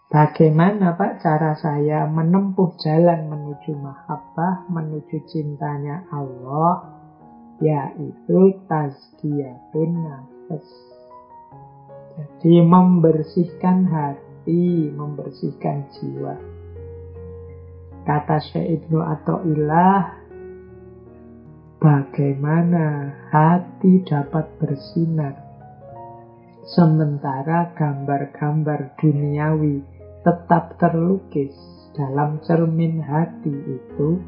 Bagaimana Pak cara saya menempuh jalan menuju mahabbah, menuju cintanya Allah? Yaitu tazkiyatun nafs. Jadi membersihkan hati, membersihkan jiwa. Kata Syekh Ibnu Athaillah, bagaimana hati dapat bersinar sementara gambar-gambar duniawi tetap terlukis dalam cermin hati itu,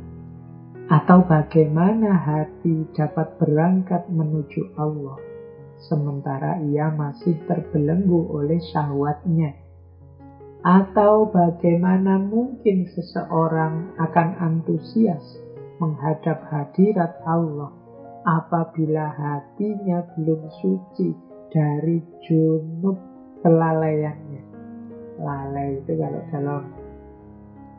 atau bagaimana hati dapat berangkat menuju Allah sementara ia masih terbelenggu oleh syahwatnya, atau bagaimana mungkin seseorang akan antusias menghadap hadirat Allah apabila hatinya belum suci dari junub kelalaiannya. Lalai itu kalau dalam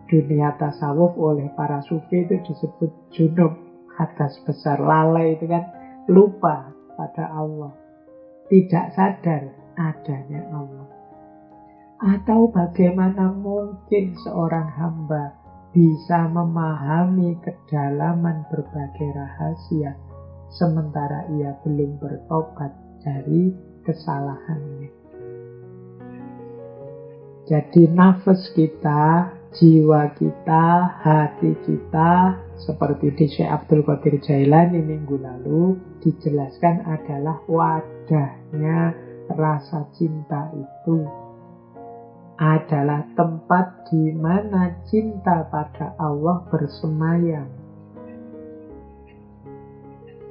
dunia tasawuf oleh para sufi itu disebut junub, hadas besar. Lalai itu kan lupa pada Allah, tidak sadar adanya Allah. Atau bagaimana mungkin seorang hamba bisa memahami kedalaman berbagai rahasia sementara ia belum bertobat dari kesalahannya. Jadi nafas kita, jiwa kita, hati kita, seperti di Syekh Abdul Qadir Jailani minggu lalu dijelaskan adalah wadahnya rasa cinta itu. Adalah tempat di mana cinta pada Allah bersemayam.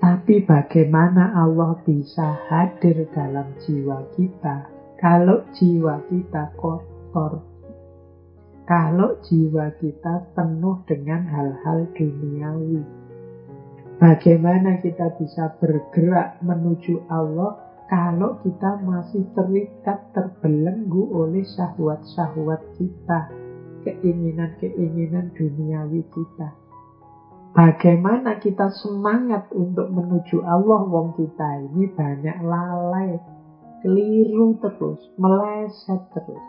Tapi bagaimana Allah bisa hadir dalam jiwa kita kalau jiwa kita kotor? Kalau jiwa kita penuh dengan hal-hal duniawi, bagaimana kita bisa bergerak menuju Allah kalau kita masih terikat, terbelenggu oleh syahwat-syahwat kita, keinginan-keinginan duniawi kita? Bagaimana kita semangat untuk menuju Allah, wong kita ini banyak lalai, keliru terus, meleset terus?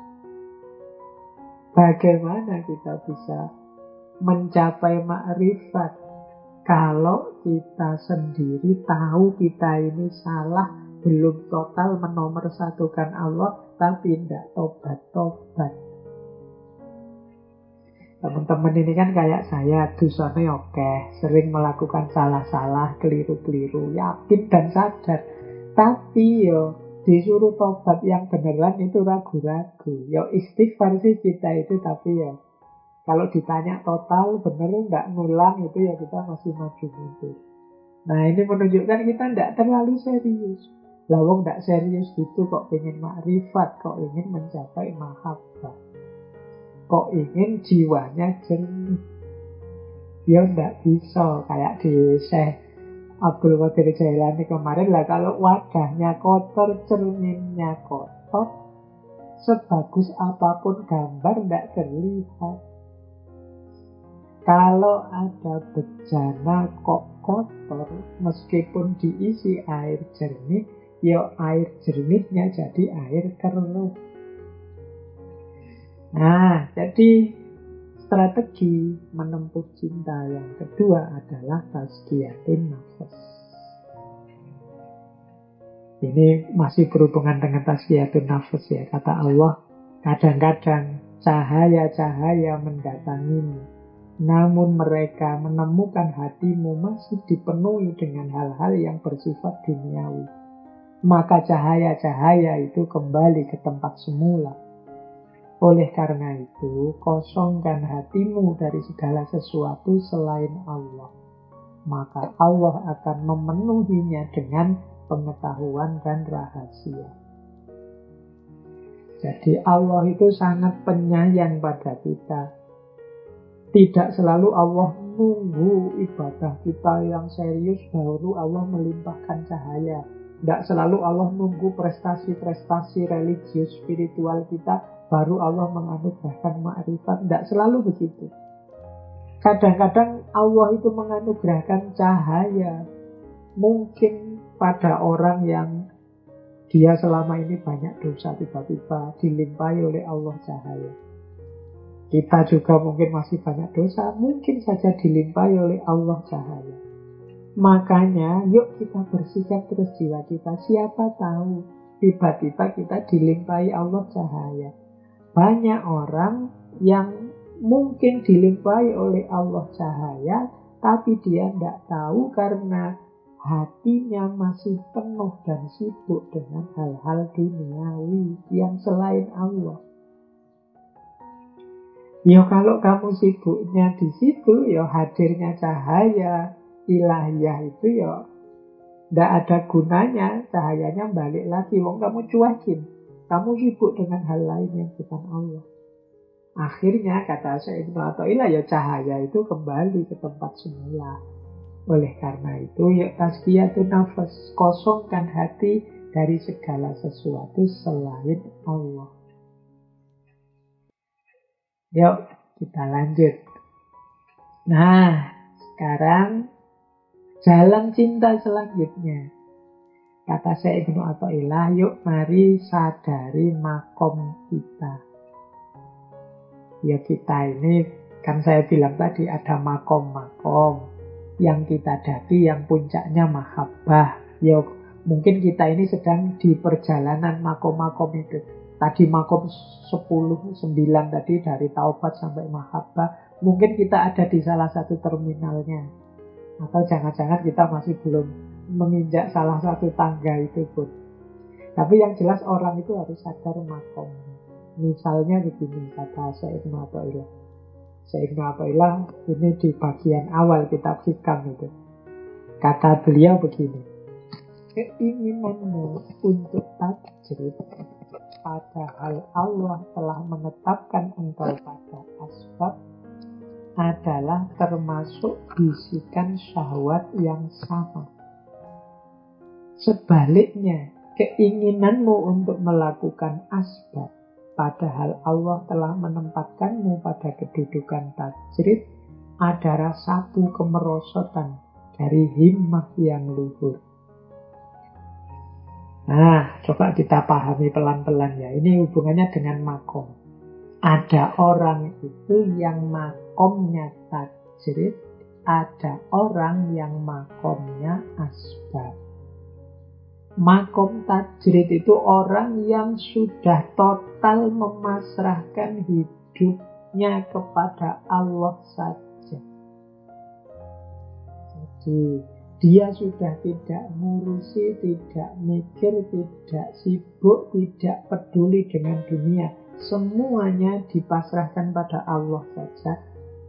Bagaimana kita bisa mencapai makrifat kalau kita sendiri tahu kita ini salah, belum total menomorsatukan Allah, tapi tidak tobat-tobat? Teman-teman ini kan kayak saya, dosanya oke, sering melakukan salah-salah, keliru-keliru, yakin dan sadar. Tapi disuruh tobat yang beneran itu ragu-ragu. Istighfar sih kita itu, tapi kalau ditanya total bener nggak ngulang itu kita masih maju mundur. Nah ini menunjukkan kita tidak terlalu serius. Lawang tidak serius gitu kok ingin makrifat, kok ingin mencapai mahabbah, kok ingin jiwanya jernih. Tidak bisa kayak di Syekh Abdul Qadir Jailani kemarin lah, kalau wadahnya kotor, cerminnya kotor, sebagus apapun gambar tidak terlihat. Kalau ada bejana kok kotor, meskipun diisi air jernih, air jernihnya jadi air keruh. Nah, jadi strategi menempuh cinta yang kedua adalah tazkiyatun nafs. Ini masih berhubungan dengan tazkiyatun nafs ya. Kata Allah, kadang-kadang cahaya-cahaya mendatangimu, namun mereka menemukan hatimu masih dipenuhi dengan hal-hal yang bersifat duniawi. Maka cahaya-cahaya itu kembali ke tempat semula. Oleh karena itu, kosongkan hatimu dari segala sesuatu selain Allah. Maka Allah akan memenuhinya dengan pengetahuan dan rahasia. Jadi Allah itu sangat penyayang pada kita. Tidak selalu Allah nunggu ibadah kita yang serius baru Allah melimpahkan cahaya. Tidak selalu Allah nunggu prestasi-prestasi religius spiritual kita baru Allah menganugerahkan makrifat. Tidak selalu begitu. Kadang-kadang Allah itu menganugerahkan cahaya. Mungkin pada orang yang dia selama ini banyak dosa, tiba-tiba dilimpahi oleh Allah cahaya. Kita juga mungkin masih banyak dosa, mungkin saja dilimpahi oleh Allah cahaya. Makanya yuk kita bersihkan terus jiwa kita. Siapa tahu tiba-tiba kita dilimpahi Allah cahaya. Banyak orang yang mungkin dilimpahi oleh Allah cahaya, tapi dia tidak tahu karena hatinya masih penuh dan sibuk dengan hal-hal duniawi yang selain Allah. Ya kalau kamu sibuknya di situ, ya hadirnya cahaya ilahiyah itu ya tidak ada gunanya. Cahayanya balik lagi, wong kamu cuekin. Kamu sibuk dengan hal lain yang bukan Allah. Akhirnya kata Syekh Ibnu Athaillah, ya cahaya itu kembali ke tempat semula. Oleh karena itu, ya tazkiyatun nafas, kosongkan hati dari segala sesuatu selain Allah. Yuk, kita lanjut. Nah, sekarang jalan cinta selanjutnya. Kata Syekh Ibnu Athaillah, yuk mari sadari makom kita. Ya kita ini, kan saya bilang tadi ada makom-makom yang kita dati, yang puncaknya mahabbah. Ya mungkin kita ini sedang di perjalanan makom-makom itu. Tadi makom 10, 9 tadi dari taubat sampai mahabbah. Mungkin kita ada di salah satu terminalnya. Atau jangan-jangan kita masih belum menginjak salah satu tangga itu pun. Tapi yang jelas orang itu harus sadar makomnya. Misalnya begini kata Syekh Ibnu Athaillah. Syekh Ibnu Athaillah ini di bagian awal kitab Hikam itu. Kata beliau begini. Keinginanmu untuk tajrid padahal Allah telah menetapkan engkau pada asbab adalah termasuk bisikan syahwat yang sama. Sebaliknya, keinginanmu untuk melakukan asbab padahal Allah telah menempatkanmu pada kedudukan tajrid adalah satu kemerosotan dari himmah yang luhur. Nah, coba kita pahami pelan-pelan ya. Ini hubungannya dengan makom. Ada orang itu yang makomnya tajrid, ada orang yang makomnya asbab. Makom tajrid itu orang yang sudah total memasrahkan hidupnya kepada Allah saja. Jadi dia sudah tidak ngurusi, tidak mikir, tidak sibuk, tidak peduli dengan dunia. Semuanya dipasrahkan pada Allah saja.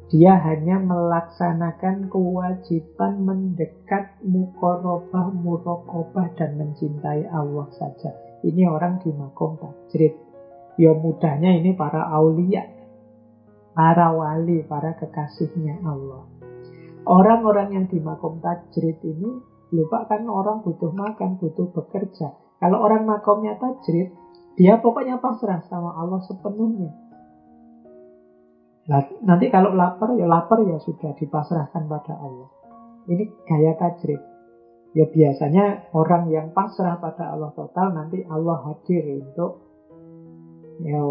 Dia hanya melaksanakan kewajiban mendekat, muqarabah, muraqabah, dan mencintai Allah saja. Ini orang di makom tajrid. Ya mudahnya ini para aulia, para wali, para kekasihnya Allah. Orang-orang yang di makom tajrid ini, lupa kan orang butuh makan, butuh bekerja. Kalau orang makomnya tajrid, dia pokoknya pasrah sama Allah sepenuhnya. Nanti kalau lapar ya sudah dipasrahkan pada Allah. Ini gaya tajrid. Ya biasanya orang yang pasrah pada Allah total, nanti Allah hadir untuk ya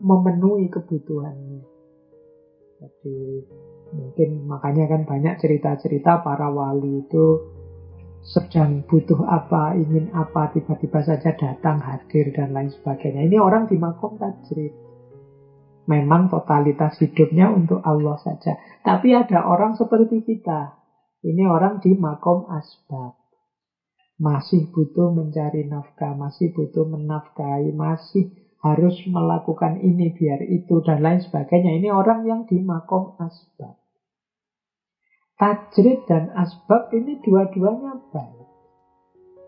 memenuhi kebutuhannya. Jadi mungkin makanya kan banyak cerita-cerita para wali itu sedang butuh apa, ingin apa, tiba-tiba saja datang, hadir, dan lain sebagainya. Ini orang di makom tajrid. Memang totalitas hidupnya untuk Allah saja. Tapi ada orang seperti kita. Ini orang di makom asbab. Masih butuh mencari nafkah, masih butuh menafkahi, masih harus melakukan ini biar itu, dan lain sebagainya. Ini orang yang di makom asbab. Tajrid dan asbab ini dua-duanya baik.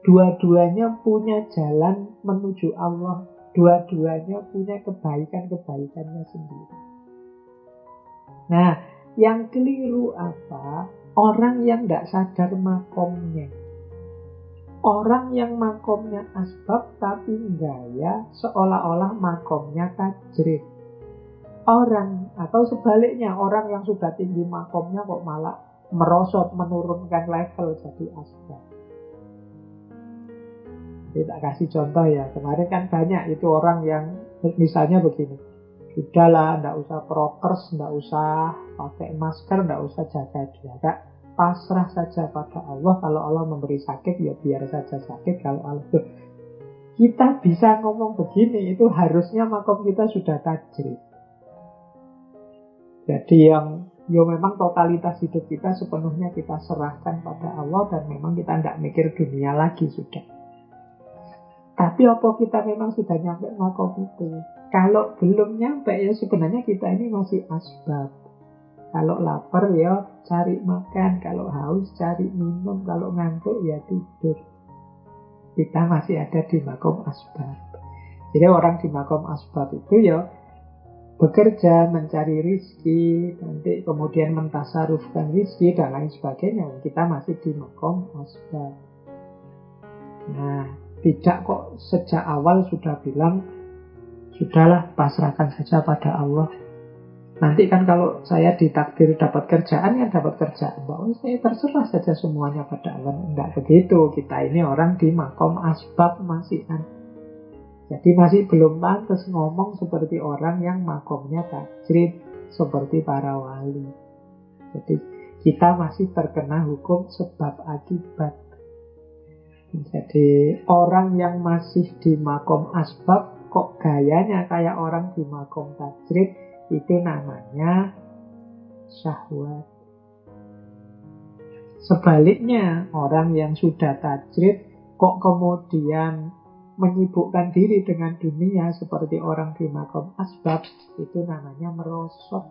Dua-duanya punya jalan menuju Allah. Dua-duanya punya kebaikan-kebaikannya sendiri. Nah, yang keliru apa? Orang yang tidak sadar makomnya. Orang yang makomnya asbab tapi gaya seolah-olah makomnya tajrid. Orang, atau sebaliknya, orang yang sudah tinggi makomnya kok malah merosot, menurunkan level jadi asbab. Kita kasih contoh ya, kemarin kan banyak itu orang yang misalnya begini. Sudahlah, ndak usah prokes, ndak usah pakai masker, ndak usah jaga jarak. Pasrah saja pada Allah. Kalau Allah memberi sakit, ya biar saja sakit. Kalau Allah tuh, kita bisa ngomong begini, itu harusnya makom kita sudah tajrid. Jadi yang memang totalitas hidup kita sepenuhnya kita serahkan pada Allah, dan memang kita tidak mikir dunia lagi sudah. Tapi apa kita memang sudah nyampe makom itu? Kalau belum nyampe, ya sebenarnya kita ini masih asbab. Kalau lapar ya cari makan, kalau haus cari minum, kalau ngantuk ya tidur. Kita masih ada di makom asbab. Jadi orang di makom asbab itu ya bekerja, mencari rizki, nanti kemudian mentasarufkan rizki dan lain sebagainya. Kita masih di makom asbab. Nah, tidak kok sejak awal sudah bilang, sudahlah pasrahkan saja pada Allah. Nanti kan kalau saya ditakdir dapat kerjaan, ya dapat kerjaan. Bahwa saya terserah saja semuanya pada Allah. Tidak begitu. Kita ini orang di makom asbab masih kan. Jadi masih belum pantas ngomong seperti orang yang makomnya tajrid, seperti para wali. Jadi kita masih terkena hukum sebab akibat. Jadi orang yang masih di makom asbab kok gayanya kayak orang di makom tajrid, itu namanya syahwat. Sebaliknya, orang yang sudah tajrid kok kemudian menyibukkan diri dengan dunia seperti orang di makom asbab, itu namanya merosot.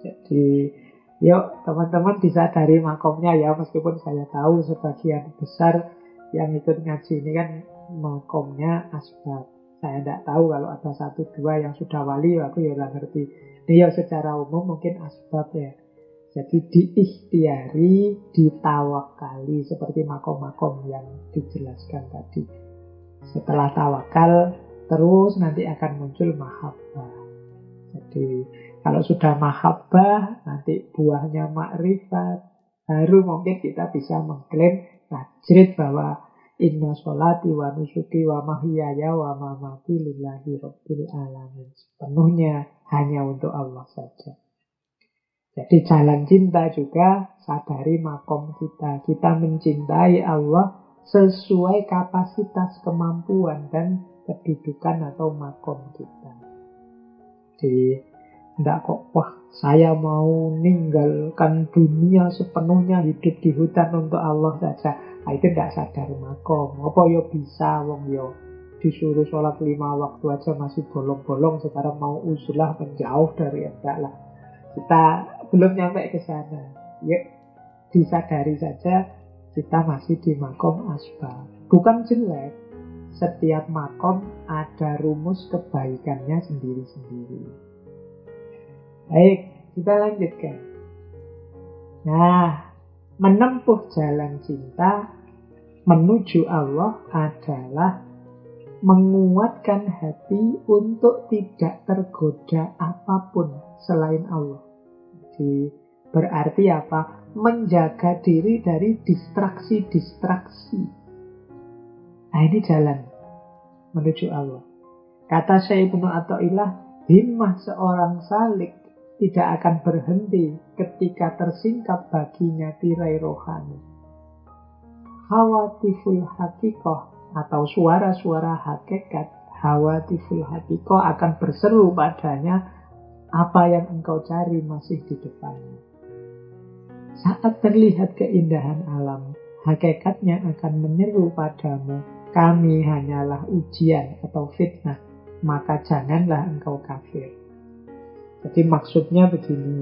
Jadi yuk teman-teman disadari makomnya ya, meskipun saya tahu sebagian besar yang ikut ngaji ini kan makomnya asbab. Saya tidak tahu kalau ada 1-2 yang sudah wali, aku ya nggak ngerti. Ini ya secara umum mungkin asbab ya. Jadi diikhtiari, ditawakali, seperti makom-makom yang dijelaskan tadi. Setelah tawakal, terus nanti akan muncul mahabbah. Jadi kalau sudah mahabbah, nanti buahnya makrifat. Baru mungkin kita bisa mengklaim tajrid bahwa inna sholati wa nusuki wa mahyaya wa mamati lillahi rabbil alamin. Sepenuhnya hanya untuk Allah saja. Jadi jalan cinta juga sadari makom kita. Kita mencintai Allah sesuai kapasitas, kemampuan, dan kedudukan atau makom kita. Jadi tidak kok, wah saya mau ninggalkan dunia sepenuhnya, hidup di hutan untuk Allah saja. Nah, itu tidak sadar makom. Apa ya bisa, wong yo disuruh sholat 5 waktu aja masih bolong-bolong, sekarang mau uzlah menjauh dari enggak lah. Kita belum nyampe ke sana. Yuk disadari saja kita masih di makom asbab. Bukan jelek. Setiap makom ada rumus kebaikannya sendiri-sendiri. Baik, kita lanjutkan. Nah, menempuh jalan cinta menuju Allah adalah menguatkan hati untuk tidak tergoda apapun selain Allah. Jadi berarti apa? Menjaga diri dari distraksi-distraksi. Nah, ini jalan menuju Allah. Kata Syekh Ibnu Athaillah, himmah seorang salik tidak akan berhenti ketika tersingkap baginya tirai rohani. Hawatiful hakikoh atau suara-suara hakikat, hawatiful hakikoh akan berseru padanya, apa yang engkau cari masih di depanmu. Saat terlihat keindahan alam, hakikatnya akan menyeru padamu, kami hanyalah ujian atau fitnah, maka janganlah engkau kafir. Jadi maksudnya begini,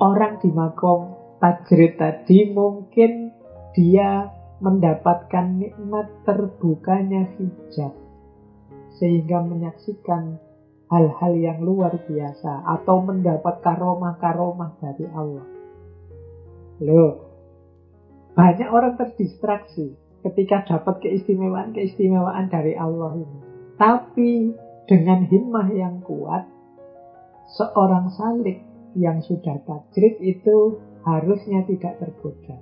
orang di makom tajrid tadi mungkin dia mendapatkan nikmat terbukanya hijab, sehingga menyaksikan hal-hal yang luar biasa, atau mendapat karomah-karomah dari Allah. Loh, banyak orang terdistraksi ketika dapat keistimewaan-keistimewaan dari Allah ini. Tapi dengan himmah yang kuat, seorang salik yang sudah tajrid itu harusnya tidak tergoda.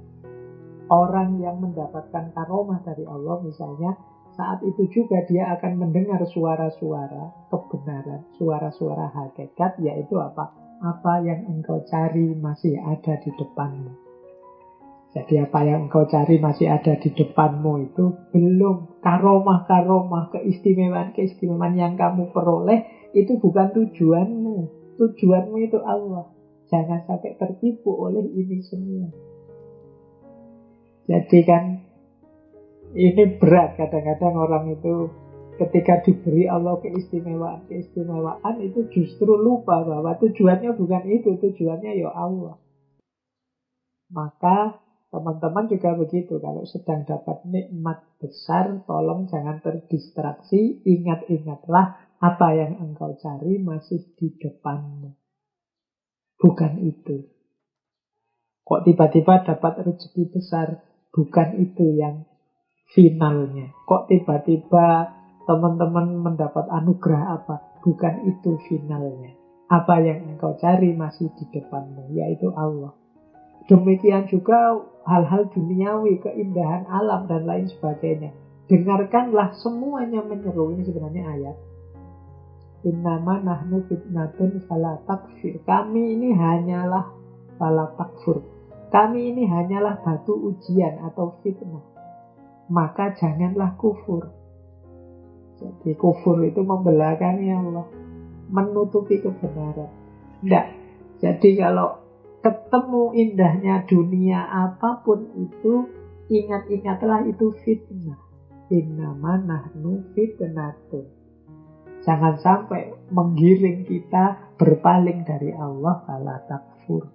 Orang yang mendapatkan karomah dari Allah misalnya saat itu juga dia akan mendengar suara-suara kebenaran, suara-suara hakikat, yaitu apa? Apa yang engkau cari masih ada di depanmu. Jadi apa yang engkau cari masih ada di depanmu itu belum karomah-karomah, keistimewaan-keistimewaan yang kamu peroleh itu bukan tujuanmu. Tujuanmu itu Allah. Jangan sampai tertipu oleh ini semua. Jadi kan ini berat kadang-kadang orang itu ketika diberi Allah keistimewaan itu justru lupa bahwa tujuannya bukan itu, tujuannya ya Allah. Maka teman-teman juga begitu, kalau sedang dapat nikmat besar, tolong jangan terdistraksi, ingat-ingatlah apa yang engkau cari masih di depanmu. Bukan itu. Kok tiba-tiba dapat rezeki besar, bukan itu yang finalnya. Kok tiba-tiba teman-teman mendapat anugerah apa, bukan itu finalnya. Apa yang engkau cari masih di depanmu, yaitu Allah. Demikian juga hal-hal duniawi, keindahan alam dan lain sebagainya. Dengarkanlah semuanya menyeru. Ini sebenarnya ayat. Innama nahnu fitnatun fala takfir. Kami ini hanyalah fala takfur. Kami ini hanyalah batu ujian atau fitnah. Maka janganlah kufur. Jadi kufur itu membelakangi Allah, menutupi kebenaran. Tidak. Jadi kalau ketemu indahnya dunia apapun itu, ingat-ingatlah itu fitnah. Innama nahnu fitnatun. Jangan sampai menggiring kita berpaling dari Allah, fala takfur.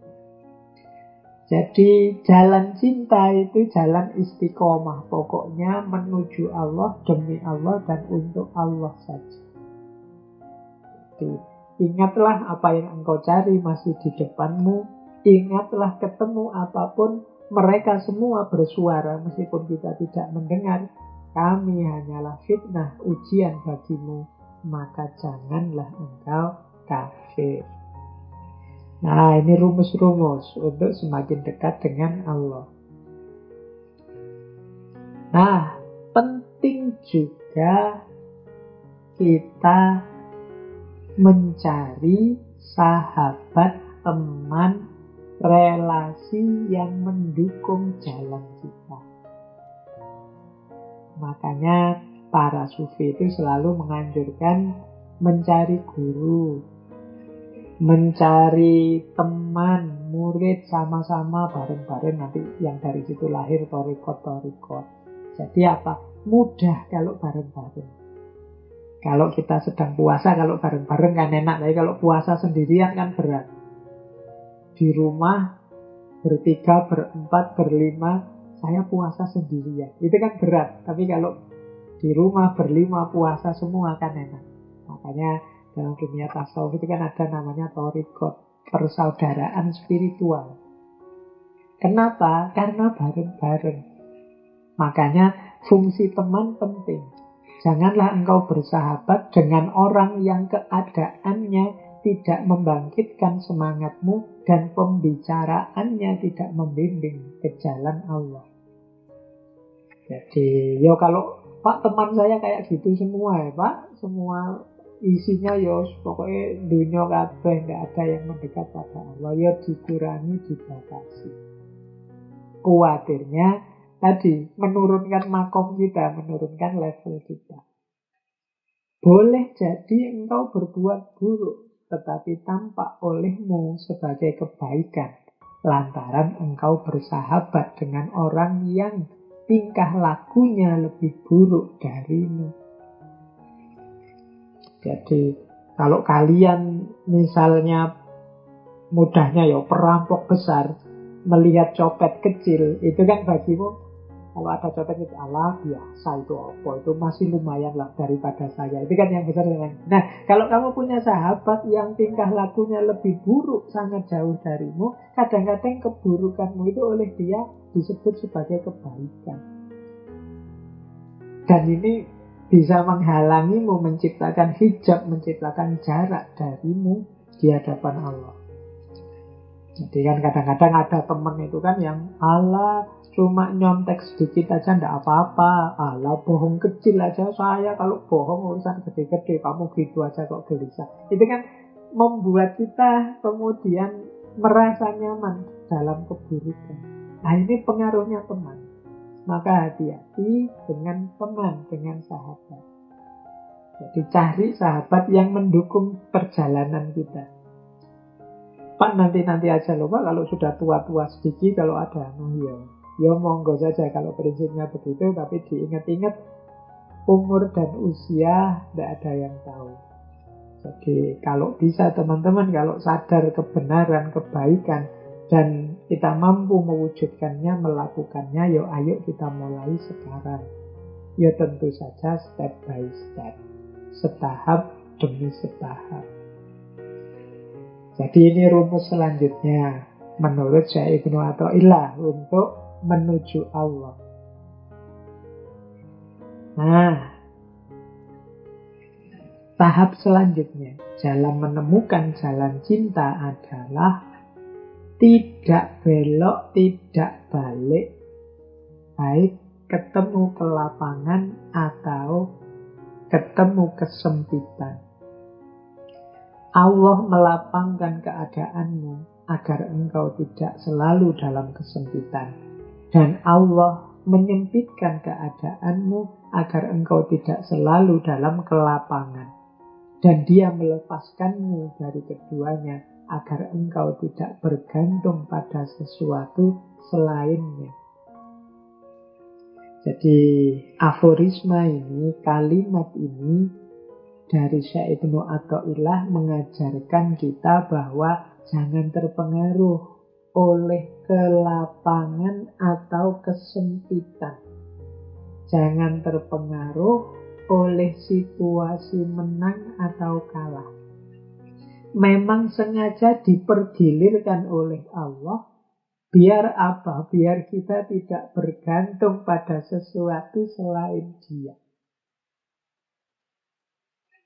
Jadi jalan cinta itu jalan istiqomah. Pokoknya menuju Allah, demi Allah, dan untuk Allah saja. Jadi ingatlah apa yang engkau cari masih di depanmu. Ingatlah ketemu apapun, mereka semua bersuara meskipun kita tidak mendengar. Kami hanyalah fitnah, ujian bagimu, maka janganlah engkau kafir. Nah, ini rumus-rumus untuk semakin dekat dengan Allah. Nah, penting juga kita mencari sahabat, teman, relasi yang mendukung jalan kita. Makanya para sufi itu selalu menganjurkan mencari guru, mencari teman, murid sama-sama bareng-bareng, nanti yang dari situ lahir torikot. Jadi apa? Mudah kalau bareng-bareng. Kalau kita sedang puasa, kalau bareng-bareng kan enak, tapi kalau puasa sendirian kan berat. Di rumah bertiga, berempat, berlima, saya puasa sendirian. Itu kan berat. Tapi kalau di rumah berlima puasa semua kan enak. Makanya dalam dunia tasawuf itu kan ada namanya torikot, persaudaraan spiritual. Kenapa? Karena bareng-bareng. Makanya fungsi teman penting. Janganlah engkau bersahabat dengan orang yang keadaannya tidak membangkitkan semangatmu dan pembicaraannya tidak membimbing ke jalan Allah. Jadi, kalau Pak teman saya kayak gitu semua ya Pak, semua isinya pokoknya dunia kabeh, nggak ada yang mendekat pada Allah, dikurangi, dibatasi. Kuatirnya tadi menurunkan makom kita, menurunkan level kita. Boleh jadi engkau berbuat buruk, tetapi tampak olehmu sebagai kebaikan lantaran engkau bersahabat dengan orang yang tingkah lakunya lebih buruk darimu. Jadi kalau kalian misalnya mudahnya perampok besar melihat copet kecil, itu kan bagimu, kalau ada copet itu Allah biasa, itu apa, itu masih lumayan lah daripada saya. Itu kan yang besar. Nah, kalau kamu punya sahabat yang tingkah lakunya lebih buruk, sangat jauh darimu, kadang-kadang keburukanmu itu oleh dia disebut sebagai kebaikan. Dan ini bisa menghalangimu, menciptakan hijab, menciptakan jarak darimu di hadapan Allah. Jadi kan kadang-kadang ada temen itu kan yang ala cuma nyontek sedikit aja ndak apa-apa. Ala bohong kecil aja, saya kalau bohong urusan gede-gede, kamu gitu aja kok gelisah. Itu kan membuat kita kemudian merasa nyaman dalam keburukan. Nah ini pengaruhnya teman. Maka hati-hati dengan teman, dengan sahabat. Jadi cari sahabat yang mendukung perjalanan kita. Pak nanti aja loh Pak, kalau sudah tua-tua sedikit, kalau ada ya monggo saja kalau prinsipnya begitu. Tapi diingat-ingat umur dan usia tidak ada yang tahu. Jadi kalau bisa teman-teman, kalau sadar kebenaran, kebaikan, dan kita mampu mewujudkannya, melakukannya, ayo kita mulai sekarang. Ya tentu saja step by step, setahap demi setahap. Jadi ini rumus selanjutnya menurut Syekh Ibnu Athaillah untuk menuju Allah. Nah, tahap selanjutnya dalam menemukan jalan cinta adalah tidak belok, tidak balik, baik ketemu kelapangan atau ketemu kesempitan. Allah melapangkan keadaanmu agar engkau tidak selalu dalam kesempitan. Dan Allah menyempitkan keadaanmu agar engkau tidak selalu dalam kelapangan. Dan Dia melepaskanmu dari keduanya agar engkau tidak bergantung pada sesuatu selainnya. Jadi aforisma ini, kalimat ini dari Syekh Ibnu Athaillah mengajarkan kita bahwa jangan terpengaruh oleh kelapangan atau kesempitan. Jangan terpengaruh oleh situasi menang atau kalah. Memang sengaja dipergilirkan oleh Allah. Biar apa? Biar kita tidak bergantung pada sesuatu selain Dia.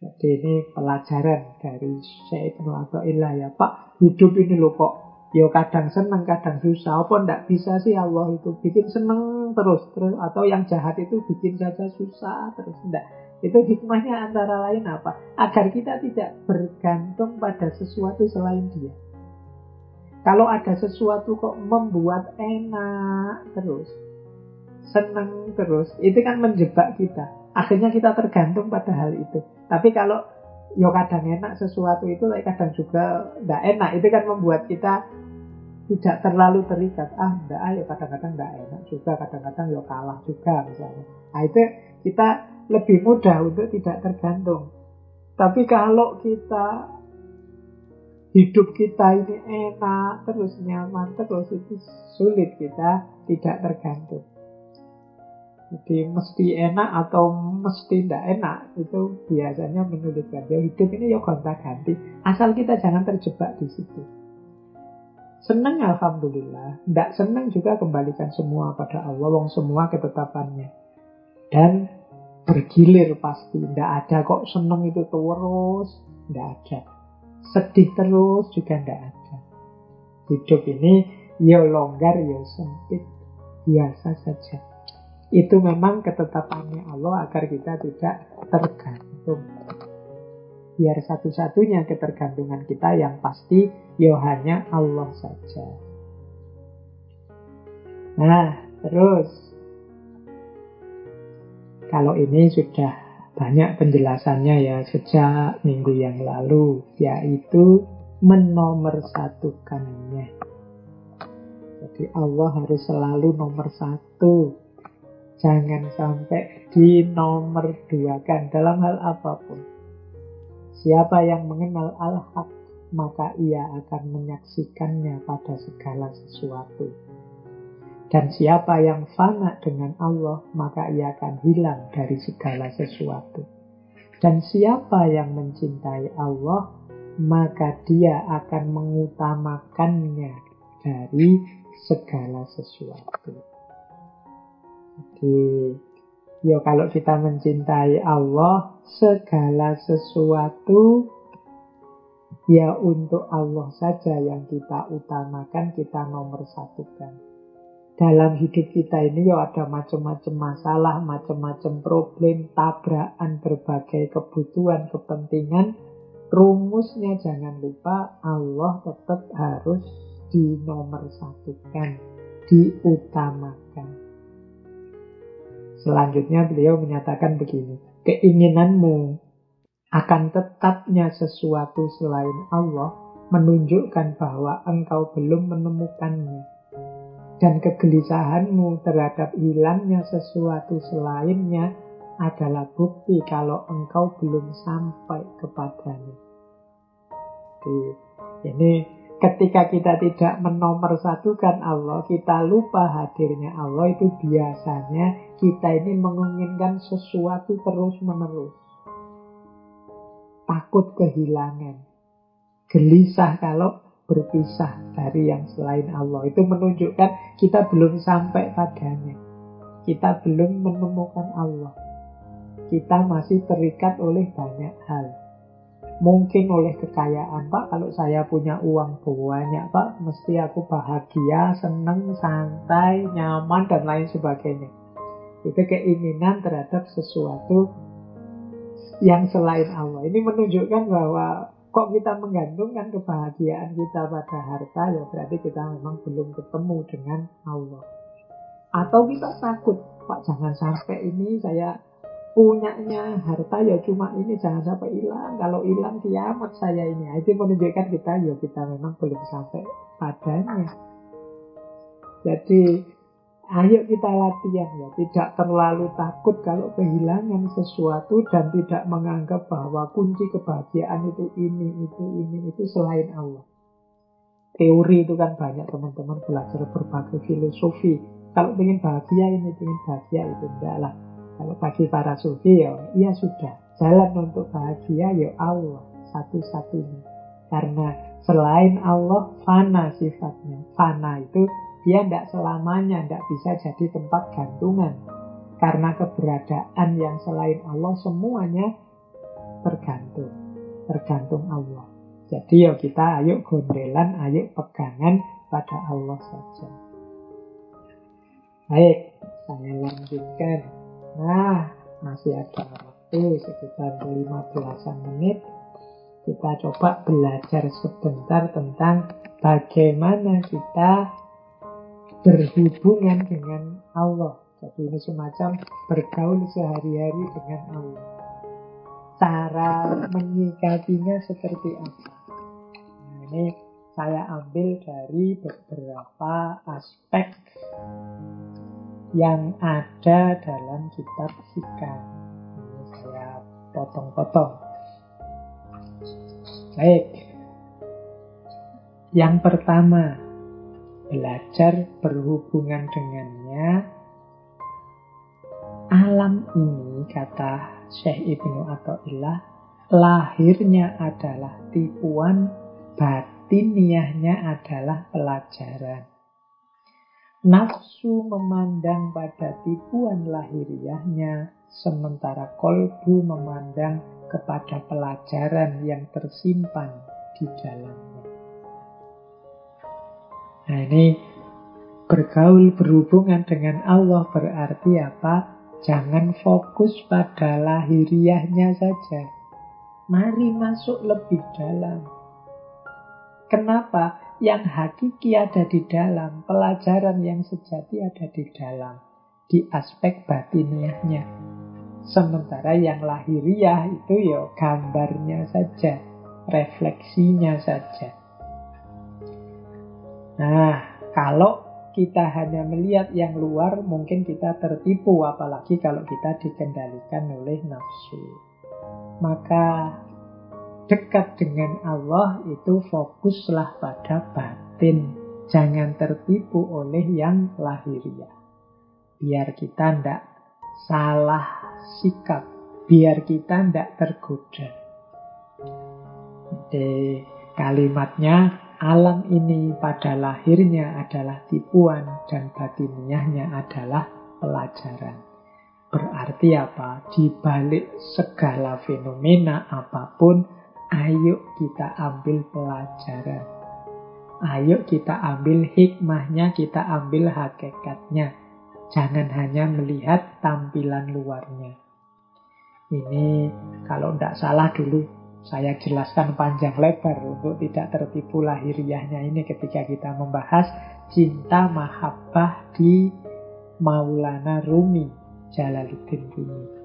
Jadi ini pelajaran dari Syekh Ibnu Athaillah ya Pak. Hidup ini loh kok kadang seneng, kadang susah. Apa ndak bisa sih Allah itu bikin seneng terus atau yang jahat itu bikin saja susah terus. Ndak. Itu hikmahnya antara lain apa? Agar kita tidak bergantung pada sesuatu selain Dia. Kalau ada sesuatu kok membuat enak terus, seneng terus, itu kan menjebak kita. Akhirnya kita tergantung pada hal itu. Tapi kalau kadang enak sesuatu itu, kadang juga tidak enak, itu kan membuat kita tidak terlalu terikat. Kadang-kadang tidak enak juga, kadang-kadang kalah juga misalnya. Nah itu kita lebih mudah untuk tidak tergantung. Tapi kalau kita hidup kita ini enak terus, nyaman terus, itu sulit kita tidak tergantung. Jadi mesti enak atau mesti tidak enak itu biasanya menyulitkan. Hidup ini gonta-ganti. Asal kita jangan terjebak di situ. Senang alhamdulillah, tidak senang juga kembalikan semua pada Allah. Wong semua ketetapannya. Dan bergilir pasti. Tidak ada kok senang itu terus, tidak ada. Sedih terus juga tidak ada. Hidup ini longgar sempit, biasa saja. Itu memang ketetapannya Allah agar kita tidak tergantung. Biar satu-satunya ketergantungan kita yang pasti hanya Allah saja. Nah, terus kalau ini sudah banyak penjelasannya ya sejak minggu yang lalu, yaitu menomorsatukannya. Jadi Allah harus selalu nomor satu. Jangan sampai dinomorduakan dalam hal apapun. Siapa yang mengenal al-haq, maka ia akan menyaksikannya pada segala sesuatu. Dan siapa yang fana dengan Allah, maka ia akan hilang dari segala sesuatu. Dan siapa yang mencintai Allah, maka dia akan mengutamakannya dari segala sesuatu. Jadi, kalau kita mencintai Allah, segala sesuatu Ya untuk Allah saja yang kita utamakan, kita nomor satukan. Dalam hidup kita ini ya ada macam-macam masalah, macam-macam problem, tabrakan berbagai kebutuhan, kepentingan. Rumusnya jangan lupa Allah tetap harus dinomor satukan, diutamakan. Selanjutnya beliau menyatakan begini, keinginanmu akan tetapnya sesuatu selain Allah menunjukkan bahwa engkau belum menemukannya. Dan kegelisahanmu terhadap hilangnya sesuatu selainnya adalah bukti kalau engkau belum sampai kepadanya. Jadi, ini ketika kita tidak menomorsatukan Allah, kita lupa hadirnya Allah, itu biasanya kita ini menginginkan sesuatu terus-menerus. Takut kehilangan, gelisah kalau berpisah dari yang selain Allah. Itu menunjukkan kita belum sampai padanya. Kita belum menemukan Allah. Kita masih terikat oleh banyak hal. Mungkin oleh kekayaan. Pak, kalau saya punya uang banyak, Pak, mesti aku bahagia, senang, santai, nyaman, dan lain sebagainya. Itu keinginan terhadap sesuatu yang selain Allah. Ini menunjukkan bahwa kok kita menggantungkan kebahagiaan kita pada harta, ya berarti kita memang belum ketemu dengan Allah. Atau kita takut, Pak, jangan sampai ini saya punyanya harta ya cuma ini, jangan sampai hilang. Kalau hilang kiamat saya ini. Itu menunjukkan kita memang belum sampai padanya. Jadi ayo kita latihan ya, tidak terlalu takut kalau kehilangan sesuatu dan tidak menganggap bahwa kunci kebahagiaan itu itu selain Allah. Teori itu kan banyak, teman-teman belajar berbagai filosofi. Kalau ingin bahagia ini, ingin bahagia itu, enggak lah. Kalau bagi para sufi ya sudah. Jalan untuk bahagia ya Allah satu-satunya. Karena selain Allah fana sifatnya. Fana itu dia tidak selamanya, tidak bisa jadi tempat gantungan. Karena keberadaan yang selain Allah semuanya tergantung Allah. Jadi kita ayo gondelan, ayo pegangan pada Allah saja. Baik, saya lanjutkan. Nah, masih ada waktu sekitar 15 menit. Kita coba belajar sebentar tentang bagaimana kita berhubungan dengan Allah. Jadi ini semacam bergaul sehari-hari dengan Allah. Cara menyikapinya seperti apa? Nah, ini saya ambil dari beberapa aspek yang ada dalam kitab Hikam. Ini saya potong-potong. Baik. Yang pertama, belajar berhubungan dengannya. Alam ini, kata Syekh Ibnu Athaillah, lahirnya adalah tipuan, batiniahnya adalah pelajaran. Nafsu memandang pada tipuan lahiriahnya, sementara kolbu memandang kepada pelajaran yang tersimpan di dalamnya. Nah, ini bergaul berhubungan dengan Allah berarti apa? Jangan fokus pada lahiriahnya saja. Mari masuk lebih dalam. Kenapa? Yang hakiki ada di dalam, pelajaran yang sejati ada di dalam, di aspek batiniahnya. Sementara yang lahiriah itu ya gambarnya saja, refleksinya saja. Nah, kalau kita hanya melihat yang luar, mungkin kita tertipu, apalagi kalau kita dikendalikan oleh nafsu. Maka dekat dengan Allah itu fokuslah pada batin. Jangan tertipu oleh yang lahiriah. Biar kita tidak salah sikap. Biar kita tidak tergoda. Jadi kalimatnya, alam ini pada lahirnya adalah tipuan dan batiniahnya adalah pelajaran. Berarti apa? Di balik segala fenomena apapun, Ayo kita ambil pelajaran. Ayo kita ambil hikmahnya, kita ambil hakikatnya. Jangan hanya melihat tampilan luarnya. Ini kalau tidak salah dulu saya jelaskan panjang lebar untuk tidak tertipu lahiriahnya ini ketika kita membahas cinta mahabbah di Maulana Rumi, Jalaluddin Rumi.